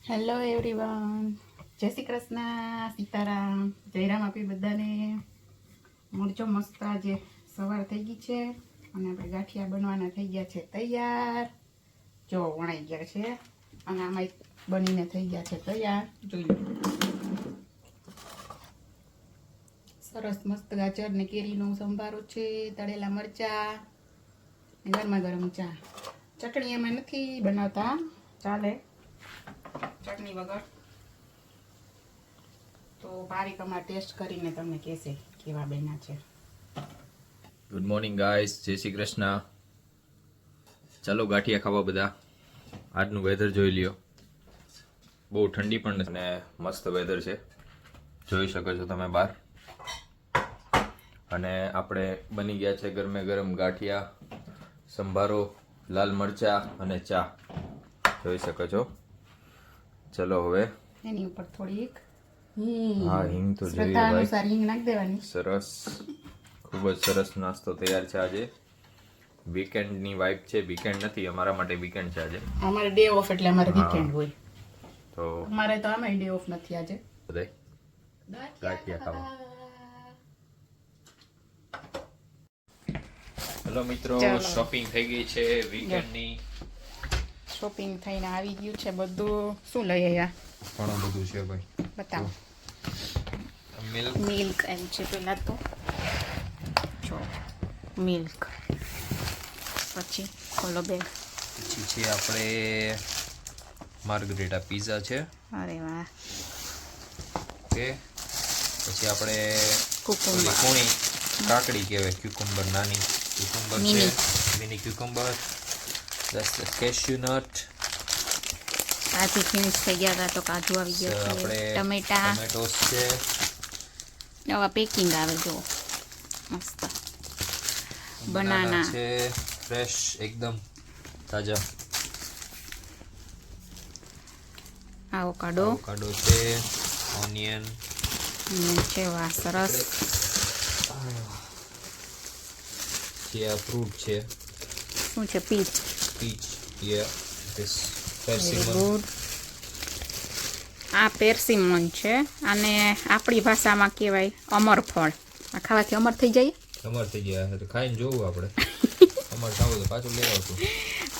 Hello everyone, જય શ્રી કૃષ્ણ, સીતારામ, જયરામ આપી બધાને. મરચો મસ્ત આજે સવાર થઈ ગઈ છે અને આપણે ગાંઠિયા બનવાના થઈ ગયા છે તૈયાર. જો વણાઈ ગયા છે અને આમાં બનીને થઈ ગયા છે તૈયાર. જોઈ લો, સરસ મસ્ત ગાજર ને કેરીનો સંભારો છે, તળેલા મરચા, ગરમા ગરમ ચા. ચટણી એમાં નથી બનાવતા, ચાલે ચટણી વગર. તો ભારી તમારે ટેસ્ટ કરીને તમને કહેશે કેવા બન્યા છે. ગુડ મોર્નિંગ ગાઈસ, જય શ્રી કૃષ્ણ. ચાલો ગાંઠિયા ખાવા બધા. આજનું વેધર જોઈ લ્યો, બહુ ઠંડી પણ નથી અને મસ્ત વેધર છે, જોઈ શકો છો તમે બહાર. અને આપણે બની ગયા છે ગરમે ગરમ ગાંઠિયા, સંભારો, લાલ મરચા અને ચા, જોઈ શકો છો. ચલો હવે એની ઉપર થોડીક હા હિંગ તો જોઈએ શ્રદ્ધા ભાઈ. અનુસાર હિંગ નાખી દેવાની. સરસ, ખૂબ જ સરસ નાસ્તો તૈયાર છે આજે. વીકેન્ડની વાઇબ છે, વીકેન્ડ નથી અમારા માટે, વીકેન્ડ છે આજે. અમારે ડે ઓફ એટલે અમારે હા. વીકેન્ડ હોય. તો અમારે તો આમાં ડે ઓફ નથી આજે. બધાય ગાંઠિયા ખાવા. હેલો મિત્રો, ચાલો. શોપિંગ થઈ ગઈ છે વીકેન્ડની. શોપિંગ થઈને આવી ગયું છે બધું. શું લઈ આવ્યા ઘણું બધું છે ભાઈ. બતાવો. મિલ્ક, મિલ્ક એમ છે પેલા તો જો મિલ્ક, પછી ખોલો બેગ. પછી છે આપણે માર્ગરેટા પીઝા છે. અરે વાહ. ઓકે, પછી આપણે કુકુંબર. કુણી કાકડી કહેવાય, ક્યુકુંબર, નાની ક્યુકુંબર છે, Mini. Mini cucumber. Cashew nut. કાજુ ફિનિશ થઈ ગયા હતા તો કાજુ આવી ગયા છે. આપણે ટમેટા. ટમેટોસ છે. આવા પેકિંગ આવે જો મસ્ત. બનાના છે ફ્રેશ એકદમ તાજા. આવોકાડો આવોકાડો છે, ઓનિયન છે. વાહ સરસ. જે આ ફ્રૂટ છે, શું છે? Peach. Peach. Yeah this very persimmon. Good. આ પેર્સિમન છે, અને આપણી ભાષામાં કહેવાય અમરફળ. આ ખાવાથી અમર થઈ જાય. અમર થઈ ગયા તો ખાઈને જોવું આપણે. અમર ખાવું તો પાછું લઈ આવશું.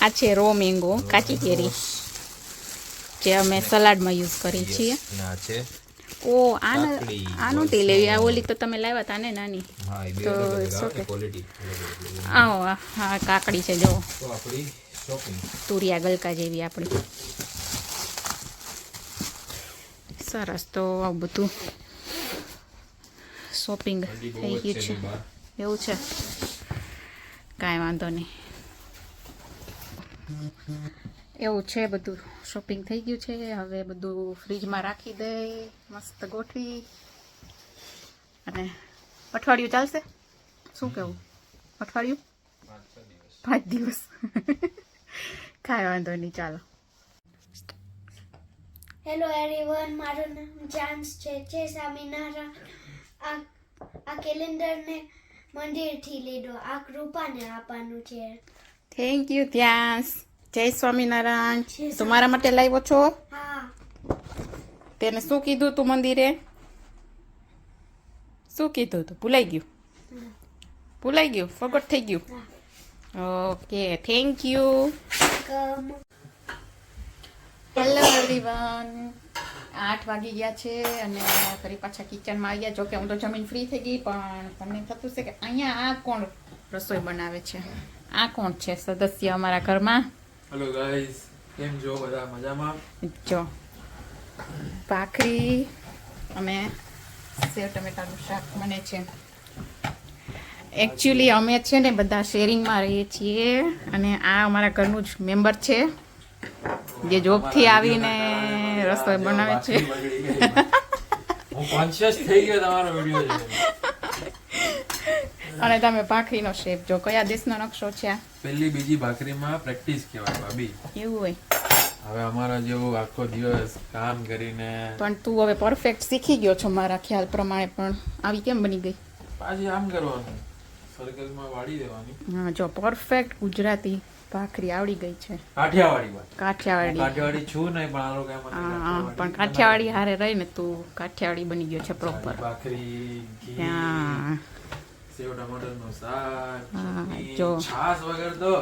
આ છે રો મેંગો, કાચી કેરી, જે અમે સલાડમાં યુઝ કરીએ છીએ. ના છે ઓ કાકડી, આ નહોતી લેવી, આ ઓલી તો તમે લાવ્યા હતા ને નાની. હા, એ બે તો અલગ અલગ it's આવે okay. ક્વોલિટી. આવો હા કાકડી છે જો, તો આપણી શોપિંગ. તુરિયા ગલકા જેવી આપણી. સરસ. તો આવું બધું શોપિંગ ઠંડી બહુ થઈ જ ગયું છે છે. બહાર. એવું છે, કાંઈ વાંધો નહીં. એવું છે, બધું શોપિંગ થઈ ગયું છે. હવે બધું ફ્રીજમાં રાખી દે, મસ્ત ગોઠવી. અને અઠવાડિયું ચાલશે. શું કેવું? અઠવાડિયું 5 દિવસ. કાંઈ વાંધો નહીં, ચાલો. હેલો એવરીવન, મારું નામ જાન્સ છે. જય સ્વામિનારાયણ. આ કેલેન્ડરને મંદિરથી લીધો, આ કૃપાને આપવાનું છે. થેન્ક યુ ધ્યાંસ. જય સ્વામિનારાયણ. જય તું મારા માટે લાવ્યો છો? હા, તેને શું કીધું તું મંદિરે? શું કીધું તું? ભૂલાઈ ગયું? ભૂલાઈ ગયું? ફોગટ થઈ ગયું? Okay, thank you. Come hello everyone, 8 વાગી ગયા છે અને ફરી પાછા કિચનમાં આવી ગયા. જોકે હું તો જમીન ફ્રી થઈ ગઈ, પણ તમને થતું છે કે અહીંયા આ કોણ રસોઈ બનાવે છે? આ કોણ છે સદસ્ય અમારા ઘરમાં? હેલો ગાઈઝ, કેમ છો બધા? મજામાં? જો ભાખરી અને સેવ ટમેટાનું શાક બને છે. એકચ્યુઅલી અમે છે ને બધા શેરિંગમાં રહીએ છીએ, અને આ અમારા ઘરનું જ મેમ્બર છે જે જોબથી આવીને રસોઈ બનાવે છે. હું કોન્શિયસ થઈ ગયો તમારો વિડિયો જોઈને. અને તમે ભાખરીનો શેપ જો, કયા દેશનો નકશો છે આ? પહેલી બીજી ભાખરીમાં પ્રેક્ટિસ કહેવાય ભાભી. એવું હોય હવે અમારા જેવું આખો દિવસ કામ કરીને પણ તું હવે પરફેક્ટ શીખી ગયો છો મારા ખ્યાલ પ્રમાણે, પણ આવી કેમ બની ગઈ? પાછી આમ કરવાનું, સર્કલમાં વાળી દેવાની. હા જો, પરફેક્ટ ગુજરાતી ભાખરી આવડી ગઈ છે કાઠિયાવાડી વાત કાઠિયાવાડી કાઠિયાવાડી છું નહીં પણ આ લોકો એમ હા પણ કાઠિયાવાડી હારે રહી ને તું કાઠિયાવાડી બની ગયો છે પ્રોપર ભાખરી ઘી હા સેવ ટમાટરનું શાક હા, ચટણી, જો. છાશ વગર તો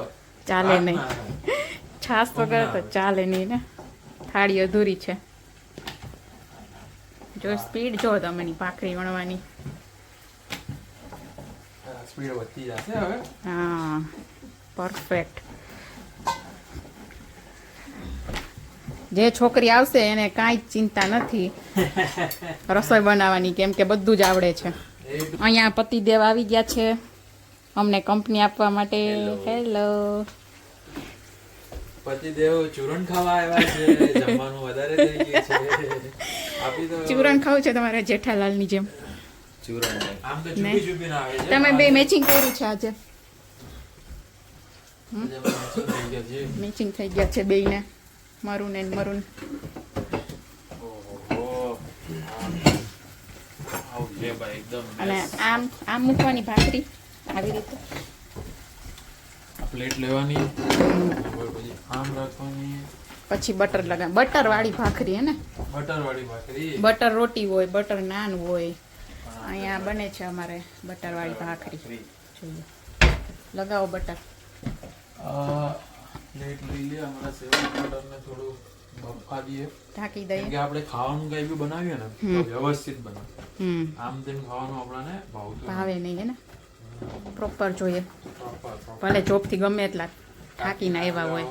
ચાલે વાત નહીં. ના થાય. છાસ વગર તો ચાલે નહીં ને થાળી અધૂરી છે જો સ્પીડ જો તમેની ભાખરી વણવાની સ્પીડ વધતી જશે હવે હા પરફેક્ટ જે છોકરી આવશે એને કાંઈ જ ચિંતા નથી રસોઈ બનાવવાની કેમ કે બધું જ આવડે છે અહીંયા પતિદેવ આવી ગયા છે અમને કંપની આપવા માટે હેલો પતિદેવ ચૂરણ ખાવા આવ્યા છે જમવાનું વધારે થઈ ગયું છે આપી તો ચૂરણ ખાવું છે તમારે જેઠાલાલની જેમ ચૂરણ આમ તો ને? ચૂપી ચૂપીને આવે છે તમે બે મેચિંગ કર્યું છે આજે આજે matching થઈ ગયા છે. મેચિંગ થઈ ગયા છે બેયને મરૂન એન્ડ મરૂન ઓહો. આવું છે ભાઈ એકદમ અને આમ આમ મૂકવાની ભાખરી આવી રીતે પ્લેટ લેવાની પછી આમ રાખવાની પછી બટર લગા બટર વાળી ભાખરી હે ને બટર વાળી ભાખરી બટર રોટી હોય બટર નાન હોય અહીંયા બને છે અમારે બટર વાળી ભાખરી જોઈએ લગાવો બટર પ્લેટ લઈ લે અમારા સેવ ટમાટરને થોડું બફા દઈએ ઢાંકી કેમ દઈએ કે આપણે ખાવાનું કઈ બી બનાવીએ ને તો વ્યવસ્થિત બનાવે આમ તેમ ખાવાનું આપણને ભાવતું ભાવે નહીં હે ને પ્રોપર જોઈએ Proper. ભલે જોબથી ગમે એટલા થાકીને આવ્યા હોય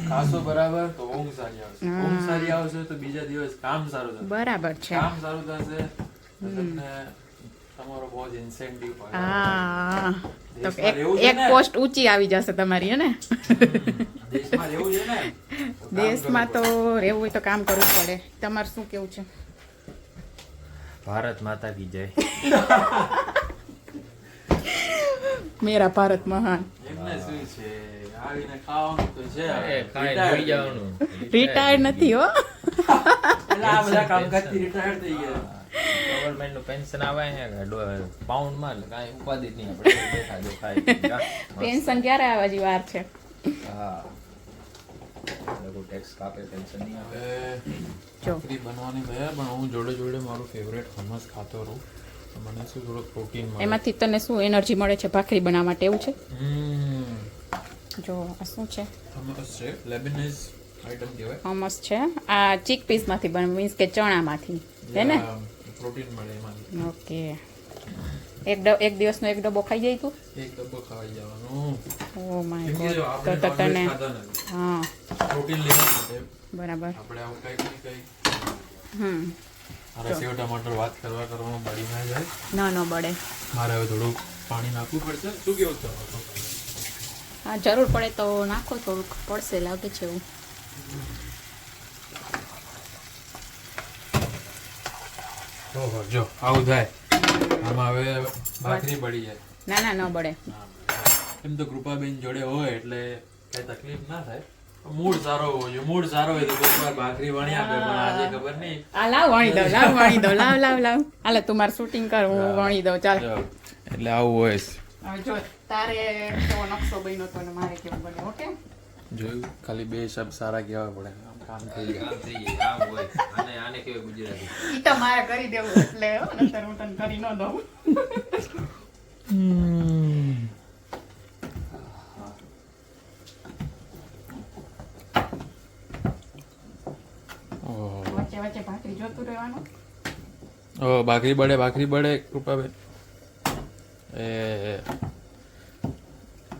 ખાશો બરાબર તો ઊંઘ સારી આવશે હા. ઊંઘ સારી આવશે તો બીજા દિવસ કામ સારું થશે બરાબર છે કામ સારું થશે તો તમને તમારો બહુ જ ઇન્સેન્ટિવ મળે હા તો દેશમાં એક રહેવું છે એક ને? પોસ્ટ ઊંચી આવી જશે તમારી હે ને દેશમાં રહેવું છે ને તો કામ દેશમાં તો કરવું રહેવું હોય તો કામ કરવું પડે તમારે શું કેવું છે ભારત માતા કી જય મેરા ભારત મહાન પડે. એમને શું છે આવીને ખાવાનું તો છે ખાઈ જોઈ જવાનું રિટાયર્ડ નથી હો એટલે આ બધા કામકાજથી રિટાયર્ડ થઈ ગયા ગવર્મેન્ટ નું પેન્શન આવે છે પાઉન્ડ માં એટલે કાંઈ ઉપાધિ જ નહીં આપણે બેઠા જો ખાઈ પેન્શન ક્યારે આવવા જેવી વાર છે હા લોકો ટેક્સ કાપે પેન્શન નહીં આવે હવે જો. ભાખરી બનવાની તૈયાર પણ હું જોડે જોડે મારું ફેવરેટ હમસ ખાતો રહું તો મને શું થોડું પ્રોટીન મળે એમાંથી તને શું એનર્જી મળે છે ભાખરી બનાવવા માટે એવું છે હમ જો આ શું છે હમસ છે લેબનીઝ આઈટમ કહેવાય હમસ છે આ ચીક પીસ માંથી બને મીન્સ કે ચણામાંથી હે ને પ્રોટીન મળે એમાંથી ઓકે એક દિવસનો એક ડબ્બો ખાઈ જાય તું એક ડબ્બો ખાઈ જવાનું ઓ માય કેમ કે જો ગોડ આપણે તો તને ખાતા નથી હા પ્રોટીન લેવા માટે બરાબર આપણે આવું કંઈક ને કંઈક હમ મારા સેવ ટમાટર વાત કરવામાં બળી ના જાય ન બળે મારે હવે થોડુંક પાણી નાખવું પડશે શું કેવું તમારું હા જરૂર પડે તો નાખો થોડુંક પડશે લાગે છે એવું ઓહો જો આવું થાય આમાં હવે ભાખરી બળી જાય ના ન બળે એમ તો કૃપાબેન જોડે હોય એટલે કઈ તકલીફ ના થાય મૂડ સારો હોવો જોઈએ મૂડ સારો હોય તો કોઈ વાર ભાખરી વણી આપે પણ આજે ખબર નહીં આ લાવ વણી દો લાવ હાલે તું મારું શૂટિંગ કર હું વણી દઉં ચાલ જો, એટલે આવું હોય છે. હવે જો તારે કેવો નકશો બન્યો તો ને મારે કેવો બન્યો ઓકે જોયું ખાલી બે શબ્દ સારા કહેવા પડે આમ કામ થઈ જાય આમ થઈ જાય આમ હોય આને કેવાય ગુજરાતી ઈ તો મારે કરી દેવું એટલે હો, નહીંતર હું તને કરી ન દઉં ઓહો. વચ્ચે વચ્ચે ભાખરી જોતું રહેવાનું ઓ ભાખરી બળે કૃપાબેન એ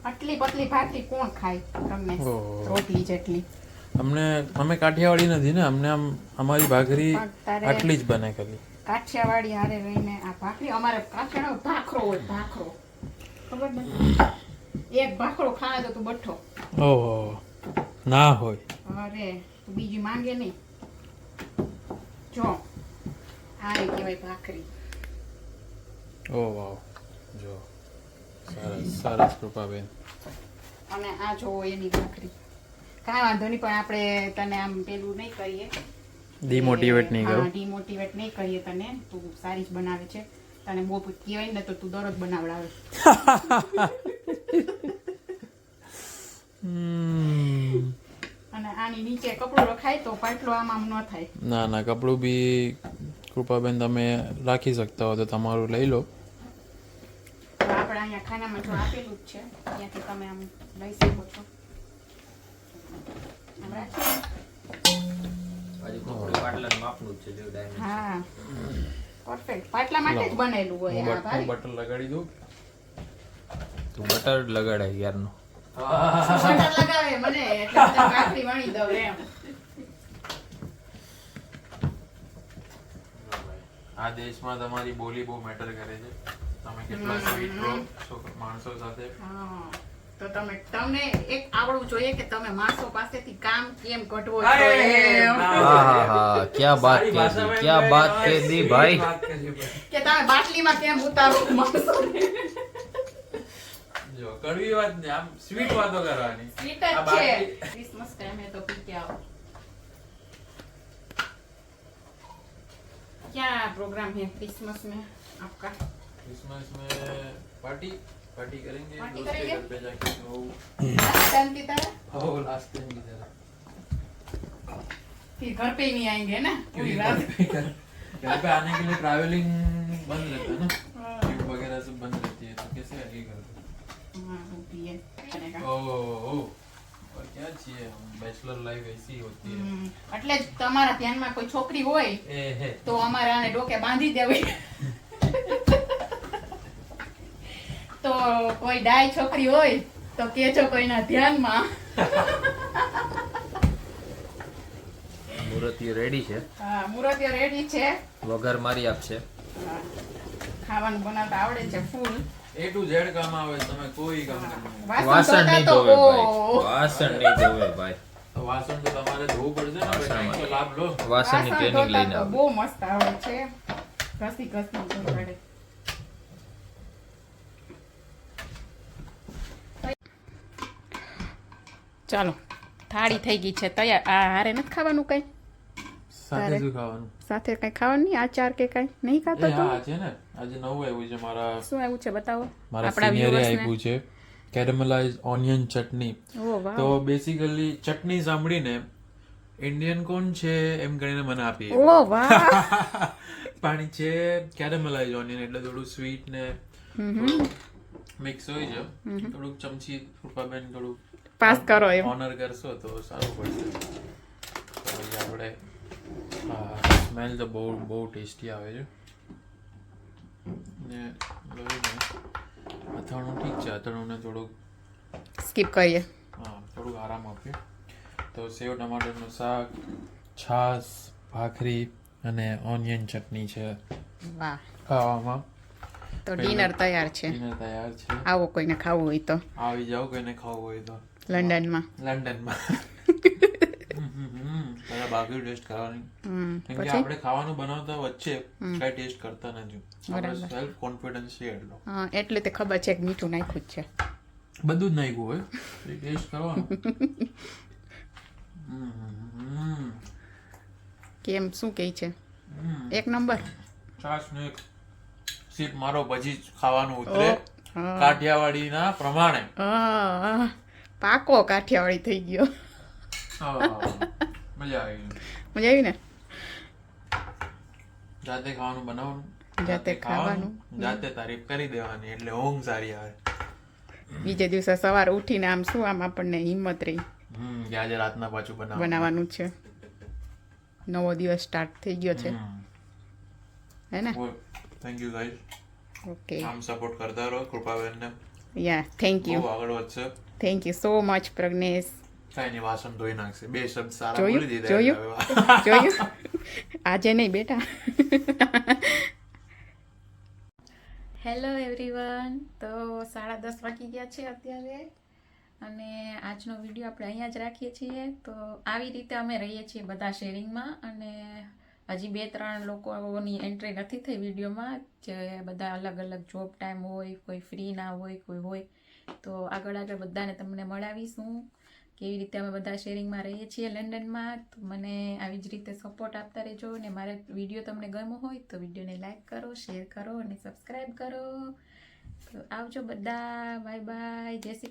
આટલી પતલી ભાખરી કોણ ખાય તમને ઓહો. રોટલી જેટલી અમે કાઠિયાવાડી નથી ને અમને આમ અમારી ભાખરી પણ તારે- આટલી જ બને ખાલી કાઠિયાવાડી હારે રહીને આ ભાખરી અમારે કાઠિયાવાડ ભાખરો હોય ભાખરો ખબર ને એક ભાખરો ખાય તો તું બઠ્ઠો ઓહો ના હોય અરે તું બીજી માંગે નહીં જો આ કહેવાય ભાખરી ઓ વાવ જો સરસ કૃપાબેન અને આ જોવો એની ભાખરી કાંઈ વાંધો નહીં પણ આપણે તને આમ પેલું નહીં કરીએ ડિમોટિવેટ નહીં કરો ડિમોટિવેટ નહીં કરીએ તને તું સારી જ બનાવે છે તને બહુ કહેવાય ને તો તું દરરોજ બનાવડાવે અને આની નીચે કપડું રખાય તો પાટલો આમ ન થાય. ના ના, કપડું બી કૃપાબેન તમે રાખી શકતા હો તો તમારું લઈ લો. તો આપણે અહીંયા ખાનામાં જો આપેલું જ છે, ત્યાંથી તમે આમ લઈ શકો છો. આમ રાખીએ. હજી કપડું પાટલાનું માપનું જ છે જો ડાયમંડ. હા, પરફેક્ટ. પાટલા માટે જ બનેલું હોય આ હું ભાઈ. બટન લગાડી દઉં. તું બટર લગાડાય યારનો. બટર લગાવે મને એટલે બધા ભાખરી વણી દઉં એમ. આ દેશમાં તમારી બોલી બહુ મેટર કરે છે. તમે કેટલા સ્વીટ રહો માણસો સાથે. હા, તો તમને એક આવડવું જોઈએ કે તમે માણસો પાસેથી કામ કેમ કઢવો અરે, જોઈએ એમ. હા ક્યાં બાત કહી દી, ક્યાં બાત કહી દી ભાઈ. કે તમે બાટલીમાં કેમ ઉતારો માણસોને. જો કડવી વાત ને આમ સ્વીટ વાતો કરવાની. સ્વીટ આ જ છે. બાટલી- ક્રિસમસ टाइम है तो पी के आओ. क्या प्रोग्राम है क्रिसमस में आपका? क्रिसमस में पार्टी पार्टी करेंगे पार्टी दोस्त के करेंगे? घर पे जाके वो लास्ट टाइम की तरह लास्ट टाइम की तरह फिर घर पे ही नहीं आएंगे ना पूरी क्योंकि रात. घर पे आने के लिए ट्रैवलिंग बंद रहता है ना, हाँ. ट्यूब वगैरह सब बंद रहती है तो कैसे आगे घर पे. हाँ, वो भी है. चलेगा. ओह और क्या चाहिए, बैचलर लाइफ ऐसी ही होती है. એટલે જ તમારા ધ્યાનમાં કોઈ છોકરી હોય ए है તો અમારે આને ડોકે બાંધી દેવી. તો કોઈ ડાય છોકરી હોય તો કેજો કોઈના ધ્યાનમાં. મૂર્તિઓ રેડી છે, હા, મુરતિયો રેડી છે. વઘાર મારી આપશે. હા, ખાવાનું બનાવતા આવડે છે ફૂલ. ए टू जेड काम આવે તમે કોઈ કામ કરવાનું. વાસણ નહીં ધોતા તો ધોવે ભાઈ, ઓહ. વાસણ નહીં ધોવે ભાઈ. તો વાસણ તો તમારે ધોવું પડશે ને, આપણે કંઈક તો લાભ લો. વાસણની વાસણ ટ્રેનિંગ ધોતા લઈને તો આવું. બહુ મસ્ત આવડે છે. ઘસી ઘસી ધોવું પડે. ચાલો, થાળી થઈ ગઈ છે તૈયાર. આ હારે નથી ખાવાનું કઈ? સાથે શું ખાવાનું? સાથે કઈ ખાવાનું નહીં? આચાર કે કઈ નહીં ખાતો એ તું? હા છે ને, આજે નવું આવ્યું છે મારા શું આવ્યું છે બતાવો મારા આપણા સિનિયરે viewers ને. આપ્યું છે કેરેમલાઇઝ ઓનિયન ચટણી. ઓહ વાહ. તો બેસિકલી ચટણી સાંભળીને ઇન્ડિયન કોણ છે એમ કરીને મને આપી. ઓહ વાહ. પાણી છે કેરેમલાઇઝ ઓનિયન એટલે થોડું સ્વીટ ને મિક્સ હોય છે. થોડુંક ચમચી કૃપાબેન થોડું પાસ કરો એમ. ઓનર કરશો તો સારું પડશે. તો આપણે સ્મેલ તો બહુ બહુ ટેસ્ટી આવે છે. ને લઈને અથાણું ઠીક છે, અથાણુંને થોડુંક સ્કીપ કરીએ. થોડુંક આરામ આપીએ. તો સેવ ટમાટરનું શાક, છાશ, ભાખરી અને ઓનિયન ચટણી છે વાહ, ખાવામાં. તો ડિનર તૈયાર છે. ડિનર તૈયાર છે. આવો કોઈને ખાવું હોય તો આવી જાઓ કોઈને ખાવું હોય તો લંડનમાં. લંડનમાં. પહેલા ભાખરી ટેસ્ટ કરવાની. કેમ કે પછી આપણે ખાવાનું બનાવતા વચ્ચે કઈ ટેસ્ટ કરતા નથી. આપણે બરાબર. સેલ્ફ કોન્ફિડન્સ છે એટલો. હા, એટલે તે ખબર છે કે મીઠું નાખ્યું જ છે. બધું જ નાખ્યું હોય ટેસ્ટ કરવાનો. કેમ, શું કહે છે? એક નંબર. છાશ ને એક સીપ મારો પછી જ ખાવાનું ઉતરે. હા. કાઠિયાવાડીના પ્રમાણે. હા, પાકો કાઠિયાવાડી થઈ ગયો. મજા આવી ગઈ. મજા આવી ને? જાતે ખાવાનું બનાવવાનું, જાતે ખાવાનું. જાતે તારીફ કરી દેવાની એટલે ઊંઘ સારી આવે. બીજે દિવસે સવારે ઉઠીને આમ શું આમ આપણને હિંમત રહી કે આજે રાતના પાછું બનાવવાનું છે. નવો દિવસ સ્ટાર્ટ થઈ ગયો છે, હે ને? Thank you guys. ઓકે, આમ સપોર્ટ કરતા રહો કૃપાબેનને. યા, થેન્ક બહુ યુ. આગળ વધશે. Thank you so much Pragnesh. કઈ નહીં, વાસણ ધોઈ નાખશે. બે શબ્દ સારા જોયું? બોલી દીધા જોયું? એટલે હવે. જોયું? આજે નહીં બેટા. Hello everyone. તો 10:30 વાગી ગયા છે અત્યારે, અને આજનો વિડીયો આપણે અહીંયા જ રાખીએ છીએ. તો આવી રીતે અમે રહીએ છીએ બધા શેરિંગમાં, અને હજી 2-3 લોકોની એન્ટ્રી નથી થઈ વિડીયોમાં, જે બધા અલગ અલગ જોબ ટાઈમ હોય, કોઈ ફ્રી ના હોય, કોઈ હોય. તો આગળ બધાને તમને મળાવીશું કેવી રીતે અમે બધા શેરિંગમાં રહીએ છીએ લંડનમાં. તો મને આવી જ રીતે સપોર્ટ આપતા રહેજો, અને મારે વિડીયો તમને ગમ્યો હોય તો વિડીયોને લાઈક કરો, શેર કરો અને સબસ્ક્રાઈબ કરો. તો આવજો બધા. Bye bye. જય શ્રી